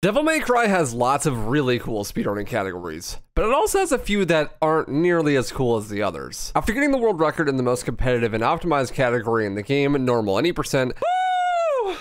Devil May Cry has lots of really cool speedrunning categories, but it also has a few that aren't nearly as cool as the others. After getting the world record in the most competitive and optimized category in the game, normal any percent, fuck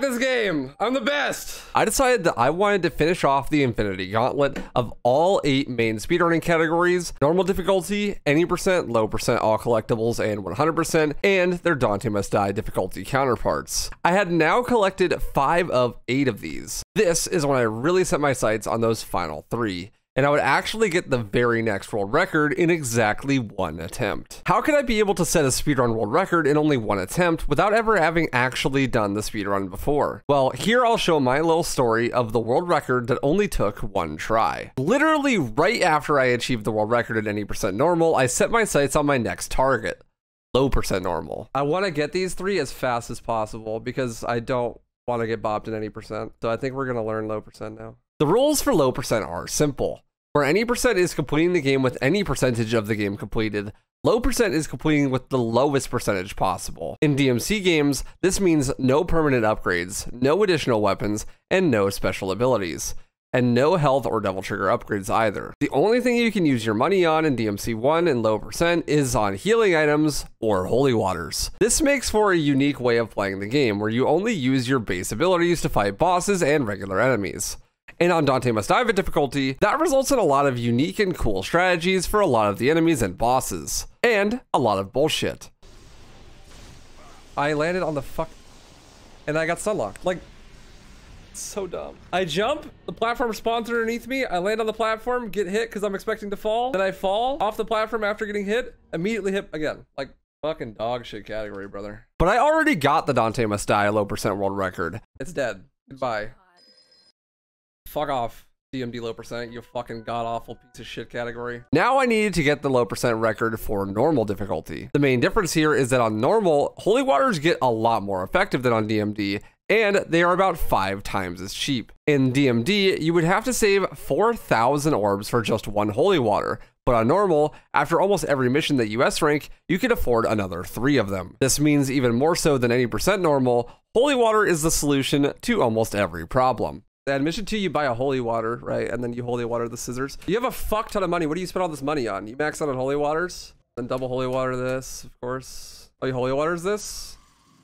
this game, I'm the best! I decided that I wanted to finish off the Infinity Gauntlet of all 8 main speedrunning categories: normal difficulty, any percent, low percent, all collectibles, and 100%, and their Dante Must Die difficulty counterparts. I had now collected 5 of 8 of these. This is when I really set my sights on those final 3. And I would actually get the very next world record in exactly 1 attempt. How could I be able to set a speedrun world record in only 1 attempt without ever having actually done the speedrun before? Well, here I'll show my little story of the world record that only took 1 try. Literally right after I achieved the world record at any percent normal, I set my sights on my next target, low percent normal. I want to get these 3 as fast as possible because I don't want to get bopped at any percent. So I think we're going to learn low percent now. The rules for low percent are simple. Where any percent is completing the game with any percentage of the game completed, low percent is completing with the lowest percentage possible. In DMC games, this means no permanent upgrades, no additional weapons, and no special abilities. And no health or devil trigger upgrades either. The only thing you can use your money on in DMC 1 and low percent is on healing items or holy waters. This makes for a unique way of playing the game where you only use your base abilities to fight bosses and regular enemies. And on Dante Must Die difficulty, that results in a lot of unique and cool strategies for a lot of the enemies and bosses. And a lot of bullshit. I landed on the fuck... and I got stunlocked. Like, so dumb. I jump, the platform spawns underneath me, I land on the platform, get hit because I'm expecting to fall, then I fall off the platform after getting hit, immediately hit again. Like, fucking dog shit category, brother. But I already got the Dante Must Die low percent world record. It's dead. Goodbye. Fuck off, DMD low percent, you fucking god-awful piece of shit category. Now I needed to get the low percent record for normal difficulty. The main difference here is that on normal, holy waters get a lot more effective than on DMD, and they are about 5 times as cheap. In DMD, you would have to save 4,000 orbs for just 1 holy water, but on normal, after almost every mission that you S-rank, you can afford another 3 of them. This means even more so than any percent normal, holy water is the solution to almost every problem. At mission 2, you buy a holy water, right? And then you holy water the scissors. You have a fuck ton of money. What do you spend all this money on? You max out on holy waters, then double holy water this, of course. Oh, you holy waters this?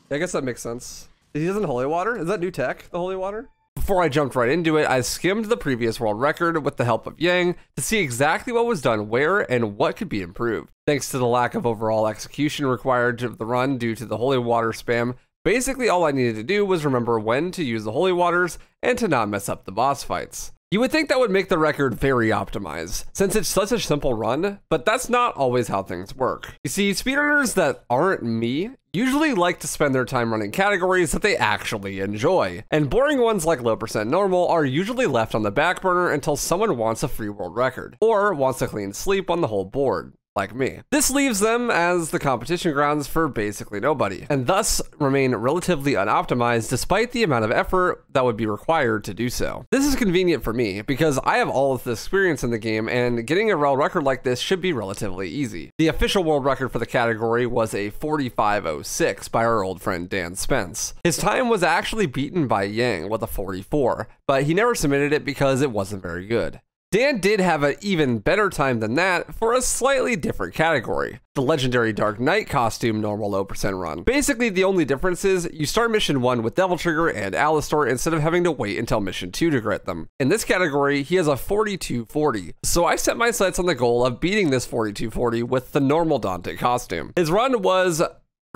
Yeah, I guess that makes sense. He doesn't holy water? Is that new tech, the holy water? Before I jumped right into it, I skimmed the previous world record with the help of Yang to see exactly what was done where and what could be improved. Thanks to the lack of overall execution required of the run due to the holy water spam, basically all I needed to do was remember when to use the holy waters and to not mess up the boss fights. You would think that would make the record very optimized, since it's such a simple run, but that's not always how things work. You see, speedrunners that aren't me usually like to spend their time running categories that they actually enjoy, and boring ones like low percent normal are usually left on the back burner until someone wants a free world record, or wants a clean sleep on the whole board. Like me. This leaves them as the competition grounds for basically nobody, and thus remain relatively unoptimized despite the amount of effort that would be required to do so. This is convenient for me because I have all of the experience in the game, and getting a world record like this should be relatively easy. The official world record for the category was a 45:06 by our old friend Dan Spence. His time was actually beaten by Yang with a 44, but he never submitted it because it wasn't very good. Dan did have an even better time than that for a slightly different category, the legendary Dark Knight costume normal low percent run. Basically, the only difference is you start mission 1 with Devil Trigger and Alistar instead of having to wait until mission 2 to get them. In this category, he has a 4240, so I set my sights on the goal of beating this 4240 with the normal Dante costume. His run was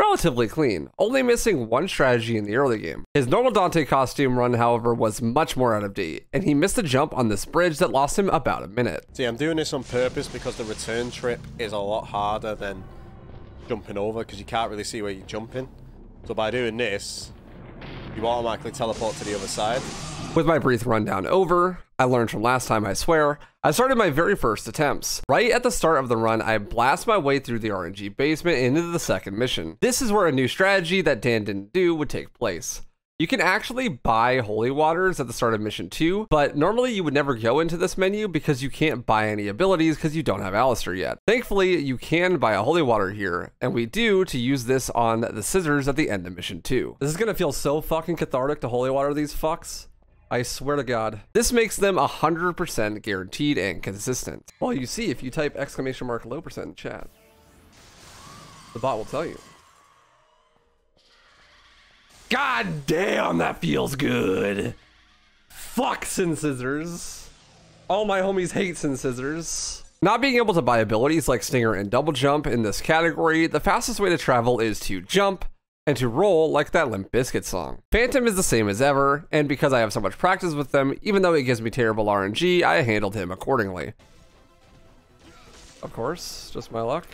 relatively clean, only missing 1 strategy in the early game. His normal Dante costume run, however, was much more out of date, and he missed a jump on this bridge that lost him about a minute. See, I'm doing this on purpose because the return trip is a lot harder than jumping over because you can't really see where you're jumping. So by doing this, you automatically teleport to the other side. With my brief rundown over, I learned from last time, I swear, I started my very first attempts. Right at the start of the run, I blast my way through the RNG basement into the second mission. This is where a new strategy that Dan didn't do would take place. You can actually buy holy waters at the start of mission 2, but normally you would never go into this menu because you can't buy any abilities because you don't have Alistar yet. Thankfully, you can buy a holy water here, and we do to use this on the scissors at the end of mission 2. This is gonna feel so fucking cathartic to holy water these fucks. I swear to God. This makes them 100% guaranteed and consistent. Well, you see, if you type !low% in chat, the bot will tell you. God damn, that feels good. Fuck Sin Scissors. All my homies hate Sin Scissors. Not being able to buy abilities like Stinger and Double Jump in this category, the fastest way to travel is to jump and to roll like that Limp Bizkit song. Phantom is the same as ever, and because I have so much practice with them, even though it gives me terrible RNG, I handled him accordingly. Of course, just my luck.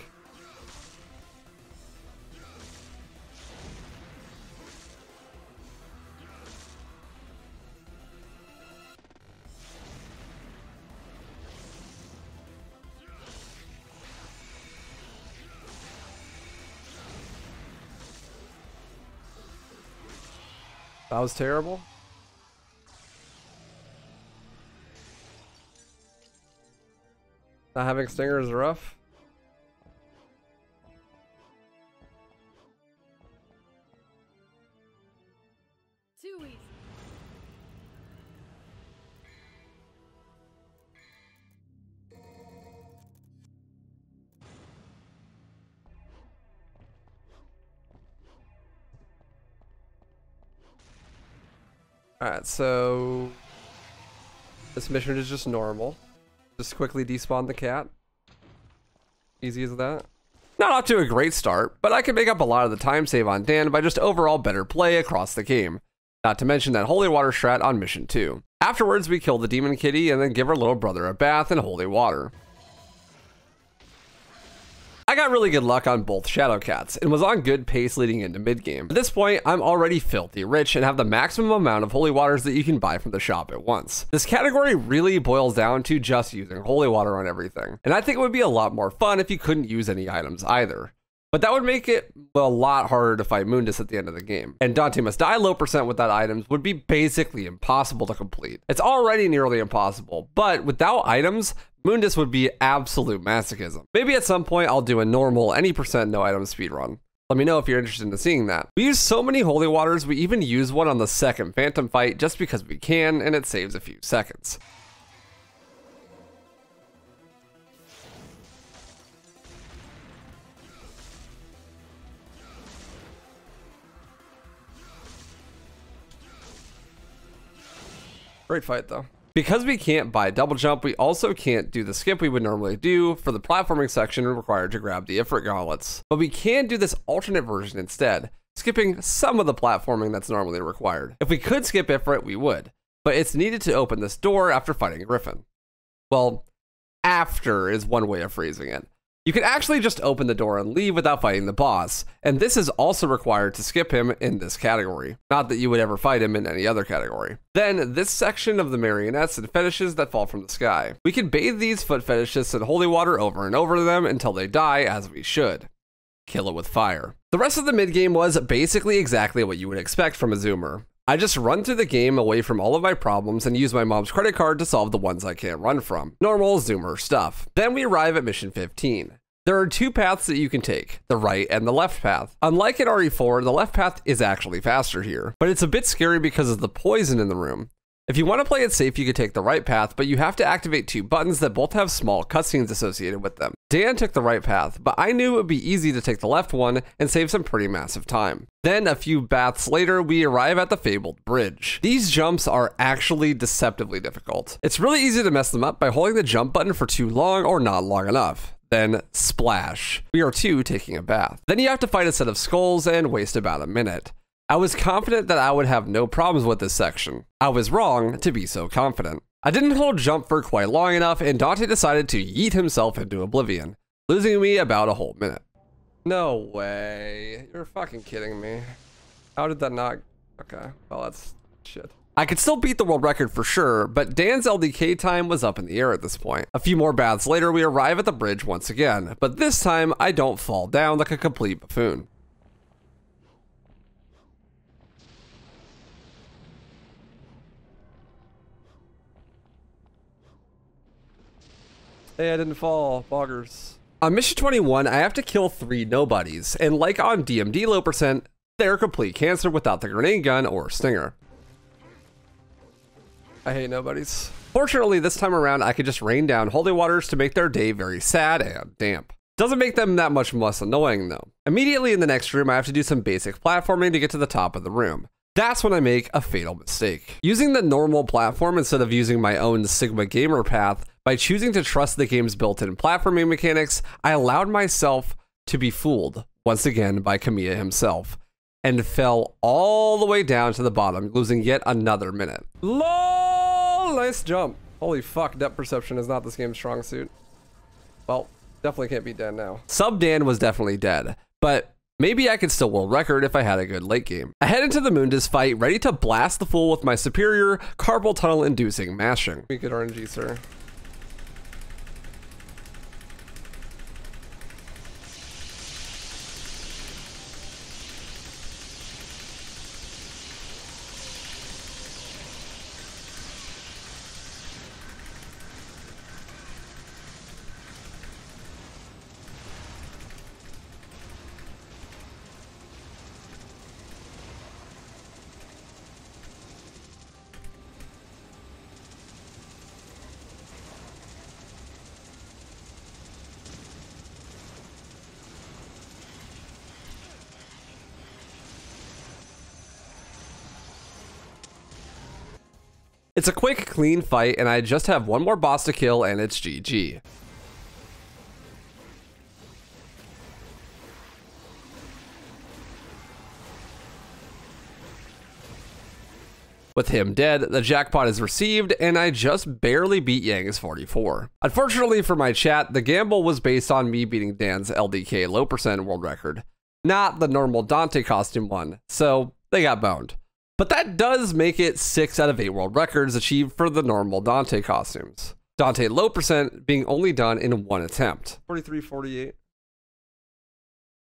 That was terrible. Not having Stinger is rough. Too easy. Alright, so this mission is just normal. Just quickly despawn the cat. Easy as that. Not off to a great start, but I can make up a lot of the time save on Dan by just overall better play across the game. Not to mention that holy water strat on mission 2. Afterwards, we kill the demon kitty and then give her little brother a bath in holy water. I got really good luck on both Shadow Cats and was on good pace leading into mid-game. At this point, I'm already filthy rich and have the maximum amount of holy waters that you can buy from the shop at once. This category really boils down to just using holy water on everything, and I think it would be a lot more fun if you couldn't use any items either. But that would make it a lot harder to fight Mundus at the end of the game. And Dante Must Die low percent without items would be basically impossible to complete. It's already nearly impossible, but without items, Mundus would be absolute masochism. Maybe at some point I'll do a normal any percent no item speedrun. Let me know if you're interested in seeing that. We use so many holy waters, we even use one on the second Phantom fight just because we can, and it saves a few seconds. Great fight though. Because we can't buy double jump, we also can't do the skip we would normally do for the platforming section required to grab the Ifrit gauntlets. But we can do this alternate version instead, skipping some of the platforming that's normally required. If we could skip Ifrit, we would, but it's needed to open this door after fighting Griffin. Well, after is one way of phrasing it. You can actually just open the door and leave without fighting the boss, and this is also required to skip him in this category. Not that you would ever fight him in any other category. Then, this section of the marionettes and fetishes that fall from the sky. We can bathe these foot fetishists in holy water over and over them until they die, as we should. Kill it with fire. The rest of the mid-game was basically exactly what you would expect from a zoomer. I just run through the game away from all of my problems and use my mom's credit card to solve the ones I can't run from. Normal zoomer stuff. Then we arrive at mission 15. There are two paths that you can take, the right and the left path. Unlike in RE4, the left path is actually faster here, but it's a bit scary because of the poison in the room. If you want to play it safe, you could take the right path, but you have to activate two buttons that both have small cutscenes associated with them. Dan took the right path, but I knew it would be easy to take the left one and save some pretty massive time. Then a few baths later, we arrive at the fabled bridge. These jumps are actually deceptively difficult. It's really easy to mess them up by holding the jump button for too long or not long enough. Then splash. We are taking a bath. Then you have to fight a set of skulls and waste about a minute. I was confident that I would have no problems with this section. I was wrong to be so confident. I didn't hold jump for quite long enough and Dante decided to yeet himself into oblivion, losing me about a whole minute. No way. You're fucking kidding me. How did that not? Okay, well that's shit. I could still beat the world record for sure, but Dan's LDK time was up in the air at this point. A few more baths later, we arrive at the bridge once again, but this time I don't fall down like a complete buffoon. Hey, I didn't fall. Boggers. On mission 21, I have to kill 3 nobodies, and like on DMD low percent, they're complete cancer without the grenade gun or stinger. I hate nobodies. Fortunately, this time around, I could just rain down holy waters to make their day very sad and damp. Doesn't make them that much less annoying though. Immediately in the next room, I have to do some basic platforming to get to the top of the room. That's when I make a fatal mistake. Using the normal platform instead of using my own Sigma gamer path, by choosing to trust the game's built-in platforming mechanics, I allowed myself to be fooled, once again by Kamiya himself, and fell all the way down to the bottom, losing yet another minute. LOL! Nice jump. Holy fuck, depth perception is not this game's strong suit. Well, definitely can't beat Dan now. Sub Dan was definitely dead, but maybe I could still world record if I had a good late game. I head into the Mundus fight, ready to blast the fool with my superior carpal tunnel inducing mashing. Good RNG, sir. It's a quick, clean fight, and I just have one more boss to kill, and it's GG. With him dead, the jackpot is received, and I just barely beat Yang's 44. Unfortunately for my chat, the gamble was based on me beating Dan's LDK low percent world record, not the normal Dante costume one, so they got boned. But that does make it 6 out of 8 world records achieved for the normal Dante costumes. Dante low percent being only done in one attempt. 43, 48.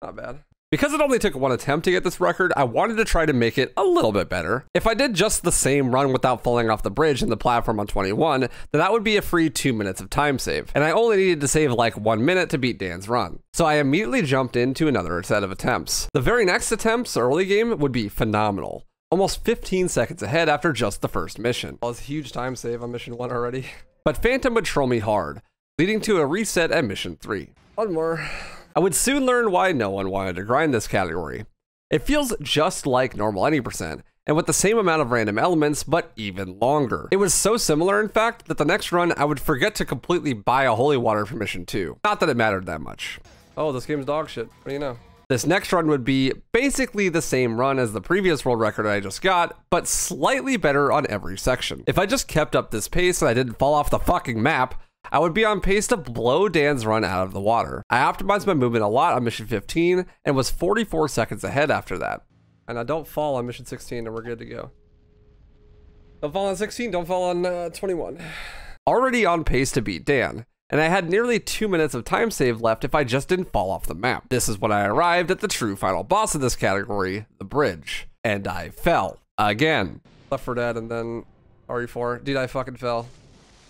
Not bad. Because it only took one attempt to get this record, I wanted to try to make it a little bit better. If I did just the same run without falling off the bridge in the platform on 21, then that would be a free 2 minutes of time save. And I only needed to save like 1 minute to beat Dan's run. So I immediately jumped into another set of attempts. The very next attempts early game would be phenomenal. Almost 15 seconds ahead after just the first mission. That was a huge time save on mission 1 already. But Phantom would troll me hard, leading to a reset at mission 3. One more. I would soon learn why no one wanted to grind this category. It feels just like normal any percent, and with the same amount of random elements, but even longer. It was so similar, in fact, that the next run I would forget to completely buy a holy water for mission 2. Not that it mattered that much. Oh, this game's dog shit. What do you know? This next run would be basically the same run as the previous world record I just got, but slightly better on every section. If I just kept up this pace and I didn't fall off the fucking map, I would be on pace to blow Dan's run out of the water. I optimized my movement a lot on mission 15 and was 44 seconds ahead after that. And I don't fall on mission 16 and we're good to go. Don't fall on 16, don't fall on 21. Already on pace to beat Dan. And I had nearly 2 minutes of time save left if I just didn't fall off the map. This is when I arrived at the true final boss of this category, the bridge. And I fell. Again. Left 4 Dead and then RE4. Dude, I fucking fell.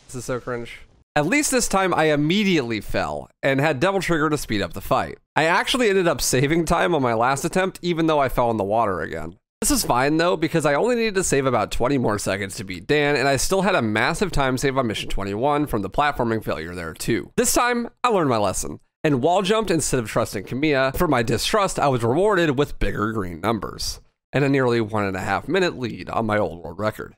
This is so cringe. At least this time I immediately fell and had Devil Trigger to speed up the fight. I actually ended up saving time on my last attempt even though I fell in the water again. This is fine though because I only needed to save about 20 more seconds to beat Dan and I still had a massive time save on mission 21 from the platforming failure there too. This time I learned my lesson and wall jumped instead of trusting Kamiya. For my distrust I was rewarded with bigger green numbers and a nearly 1.5 minute lead on my old world record.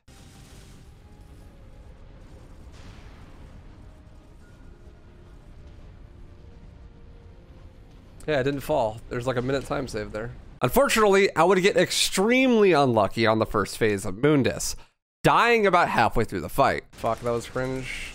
Yeah, I didn't fall. There's like a minute time save there. Unfortunately, I would get extremely unlucky on the first phase of Mundus, dying about halfway through the fight. Fuck, that was cringe.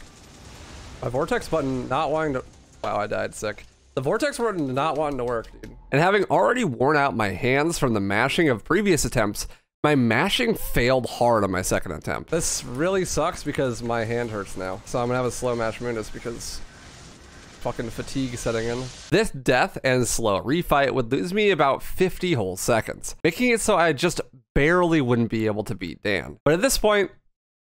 My vortex button not wanting to... Wow, I died sick. The vortex button not wanting to work, dude. And having already worn out my hands from the mashing of previous attempts, my mashing failed hard on my second attempt. This really sucks because my hand hurts now. So I'm gonna have a slow mash Mundus because... fucking fatigue setting in. This death and slow refight would lose me about 50 whole seconds, making it so I just barely wouldn't be able to beat Dan. But at this point,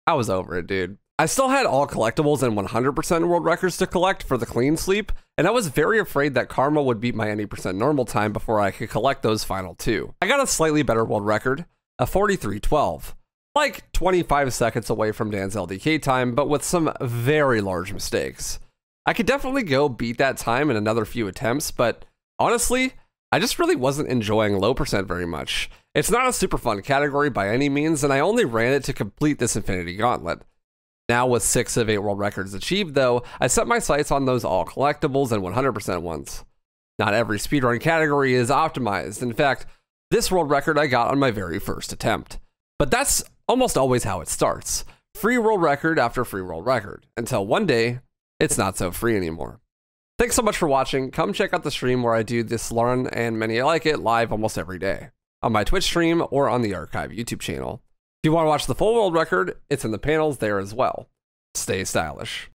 I was over it, dude. I still had all collectibles and 100% world records to collect for the clean sleep, and I was very afraid that Karma would beat my any percent normal time before I could collect those final 2. I got a slightly better world record, a 43-12. like 25 seconds away from Dan's LDK time, but with some very large mistakes. I could definitely go beat that time in another few attempts, but honestly, I just really wasn't enjoying low percent very much. It's not a super fun category by any means, and I only ran it to complete this Infinity Gauntlet. Now with 6 of 8 world records achieved though, I set my sights on those all collectibles and 100% ones. Not every speedrun category is optimized. In fact, this world record I got on my very first attempt. But that's almost always how it starts. Free world record after free world record, until one day, it's not so free anymore. Thanks so much for watching. Come check out the stream where I do this run and many like it live almost every day, on my Twitch stream or on the Archive YouTube channel. If you want to watch the full world record, it's in the panels there as well. Stay stylish.